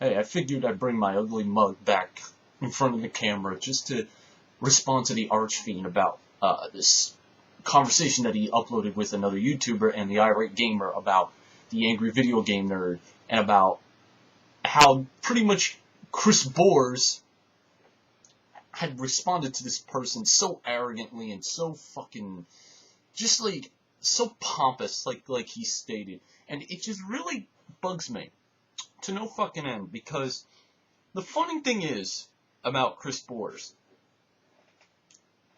Hey, I figured I'd bring my ugly mug back in front of the camera just to respond to the Archfiend about this conversation that he uploaded with another YouTuber and the irate gamer about the angry video game nerd, and about how pretty much Chris Bores had responded to this person so arrogantly and so fucking just like so pompous, like he stated, and it just really bugs me to no fucking end, because the funny thing is about Chris Bores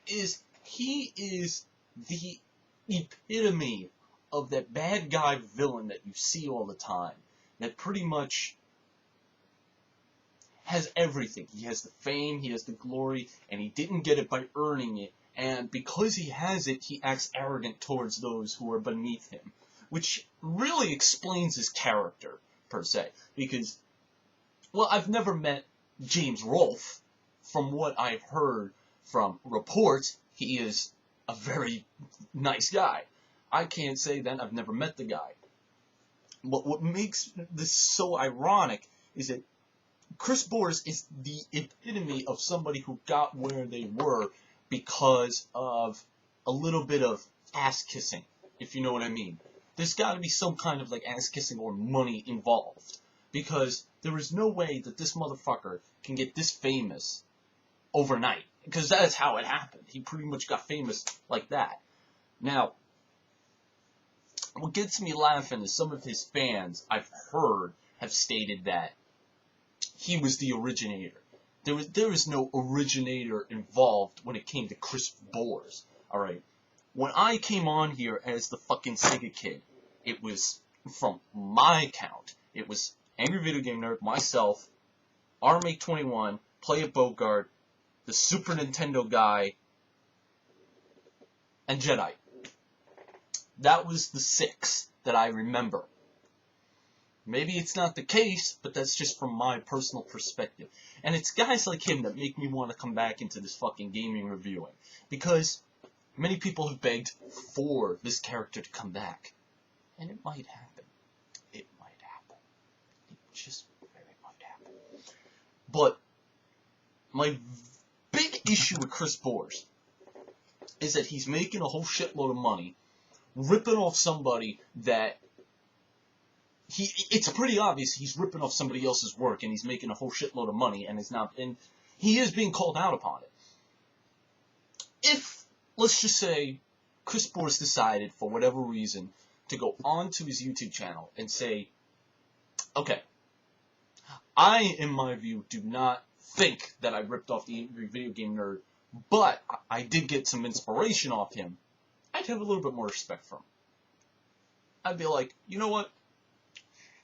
is he is the epitome of that bad guy villain that you see all the time, that pretty much has everything. He has the fame, he has the glory, and he didn't get it by earning it, and because he has it, he acts arrogant towards those who are beneath him, which really explains his character, per se, because, well, I've never met James Rolfe. From what I've heard from reports, he is a very nice guy. I can't say that, I've never met the guy. But what makes this so ironic is that Chris Bores is the epitome of somebody who got where they were because of a little bit of ass-kissing, if you know what I mean. There's got to be some kind of like ass-kissing or money involved, because there is no way that this motherfucker can get this famous overnight, because that's how it happened. He pretty much got famous like that. Now, what gets me laughing is some of his fans, I've heard, have stated that he was the originator. There is no originator involved when it came to Chris Bores, alright? When I came on here as the fucking Sega Kid, it was, from my account, it was Angry Video Game Nerd, myself, Armake21, Play It Bogart, the Super Nintendo guy, and Jedi. That was the 6 that I remember. Maybe it's not the case, but that's just from my personal perspective. And it's guys like him that make me want to come back into this fucking gaming reviewing. Because many people have begged for this character to come back. And it might happen. It might happen. It just very might happen. But my big issue with Chris Bores is that he's making a whole shitload of money ripping off somebody that it's pretty obvious he's ripping off somebody else's work, and he's making a whole shitload of money, and he is being called out upon it. If, let's just say, Chris Bores decided, for whatever reason, to go onto his YouTube channel and say, okay, I, in my view, do not think that I ripped off the Angry Video Game Nerd, but I did get some inspiration off him, I'd have a little bit more respect for him. I'd be like, you know what?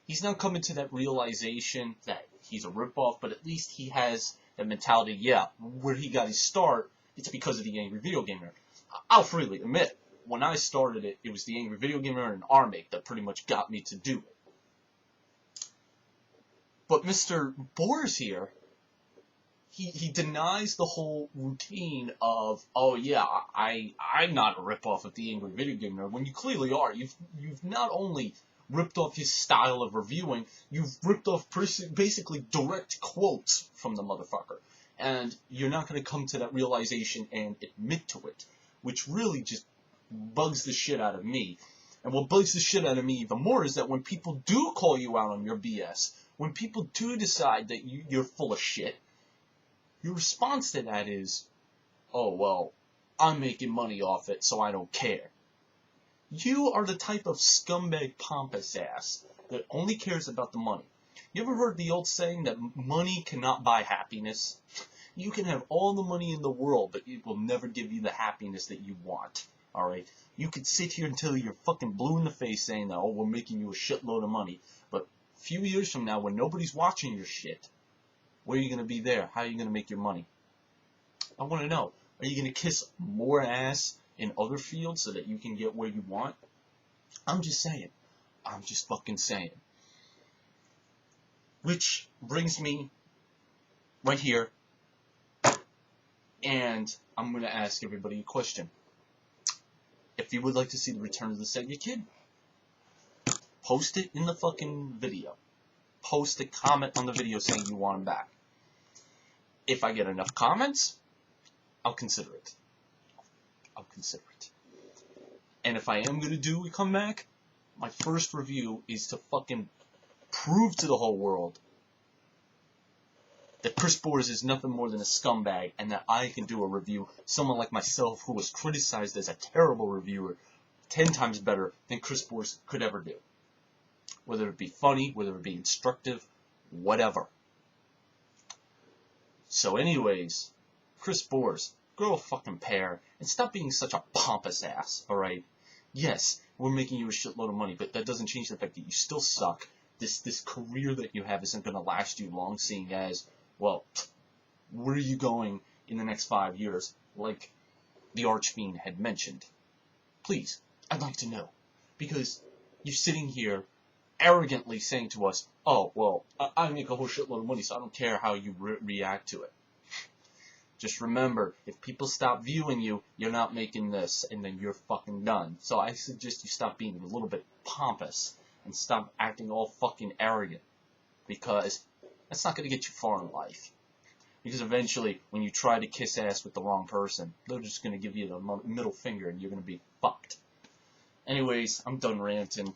He's now coming to that realization that he's a ripoff, but at least he has that mentality, yeah, where he got his start, it's because of the Angry Video Game Nerd. I'll freely admit, when I started it, it was the Angry Video Game Nerd and Armake that pretty much got me to do it. But Mr. Bores here, he denies the whole routine of, oh yeah, I'm not a ripoff of the Angry Video Game Nerd, when you clearly are. You've not only ripped off his style of reviewing, you've ripped off basically direct quotes from the motherfucker. And you're not going to come to that realization and admit to it, which really just bugs the shit out of me. And what bugs the shit out of me even more is that when people do call you out on your BS, when people do decide that you're full of shit, your response to that is, oh, well, I'm making money off it, so I don't care. You are the type of scumbag pompous ass that only cares about the money. You ever heard the old saying that money cannot buy happiness? You can have all the money in the world, but it will never give you the happiness that you want. Alright? You could sit here until you're fucking blue in the face saying that, oh, we're making you a shitload of money. But a few years from now, when nobody's watching your shit, where are you going to be there? How are you going to make your money? I want to know. Are you going to kiss more ass in other fields so that you can get where you want? I'm just saying. I'm just fucking saying. Which brings me right here, and I'm going to ask everybody a question. If you would like to see the return of the Sega Kid, post it in the fucking video. post a comment on the video saying you want him back. If I get enough comments, I'll consider it. I'll consider it. And if I am going to do a comeback, my first review is to fucking prove to the whole world that Chris Bores is nothing more than a scumbag, and that I can do a review. Someone like myself who was criticized as a terrible reviewer 10 times better than Chris Bores could ever do. Whether it be funny, whether it be instructive, whatever. So anyways, Chris Bores, grow a fucking pair and stop being such a pompous ass, alright? Yes, we're making you a shitload of money, but that doesn't change the fact that you still suck. This career that you have isn't going to last you long, seeing as, well, where are you going in the next 5 years, like TheArchfiend had mentioned? Please, I'd like to know. Because you're sitting here arrogantly saying to us, oh, well, I make a whole shitload of money, so I don't care how you react to it. Just remember, if people stop viewing you, you're not making this, and then you're fucking done. So I suggest you stop being a little bit pompous and stop acting all fucking arrogant, because that's not going to get you far in life. Because eventually, when you try to kiss ass with the wrong person, they're just going to give you the middle finger and you're going to be fucked. Anyways, I'm done ranting.